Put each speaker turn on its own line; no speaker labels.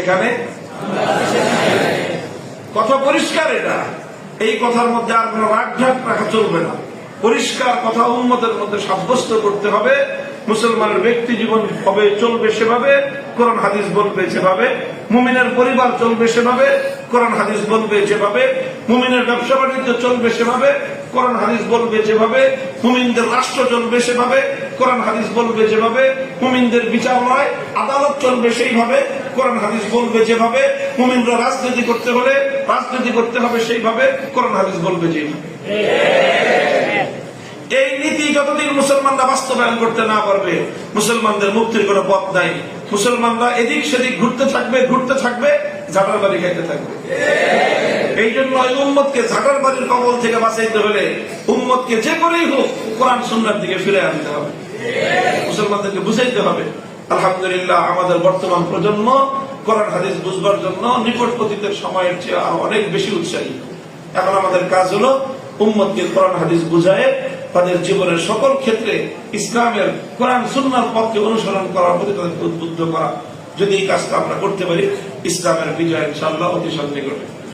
এখানে কথা পরিষ্কার, এটা এই কথার মধ্যে আর কোন রাগঢাক রাখা চলবে না। পরিষ্কার কথা উম্মতের মধ্যে সাব্যস্ত করতে হবে। মুসলমানের ব্যক্তি জীবন হবে চলবে সেভাবে, কোরআন হাদিস বলবে যেভাবে। মুমিনের পরিবার চলবে সেভাবে, কোরআন হাদিস বলবে যেভাবে। মুমিনের ব্যবসা বাণিজ্য চলবে সেভাবে, কোরআন হাদিস বলবে যেভাবে। মুমিনদের রাষ্ট্র চলবে সেভাবে, কোরআন হাদিস বলবে যেভাবে। মুমিনদের বিচারালয় আদালত চলবে সেইভাবে, কোরআন হাদিস বলবে যেভাবে। মুমিনরা রাজনীতি করতে হলে রাজনীতি করতে হবে সেইভাবে, কোরআন হাদিস বলবে যেভাবে। এই নীতি যতদিন মুসলমানরা বাস্তবায়ন করতে না পারবে, মুসলমানদের মুক্তির কোন পথ নাই। মুসলমানরা এদিক সেদিক ঘুরতে থাকবে, ঝাঁটার বাড়ি খাইতে থাকবে। এই জন্য এই উম্মতকে ঝাঁটার বাড়ির কবল থেকে বাঁচাইতে হলে উম্মতকে যে করেই হোক কোরআন সুন্নাহর দিকে ফিরে আনতে হবে, মুসলমানদেরকে বুঝাইতে হবে। আলহামদুলিল্লাহ, আমাদের বর্তমান প্রজন্ম কোরআন হাদিস বুঝবার জন্য নিকটবর্তীদের সময়ের চেয়ে আরো অনেক বেশি উৎসাহী। এখন আমাদের কাজ হলো উম্মতকে কোরআন হাদিস বুঝায় তাদের জীবনের সকল ক্ষেত্রে ইসলামের কোরআন সুন্নাহর পথকে অনুসরণ করার প্রতি তাদেরকে উদ্বুদ্ধ করা। যদি এই কাজটা আমরা করতে পারি, ইসলামের বিজয় ইনশাআল্লাহ অতি সন্নিকটে।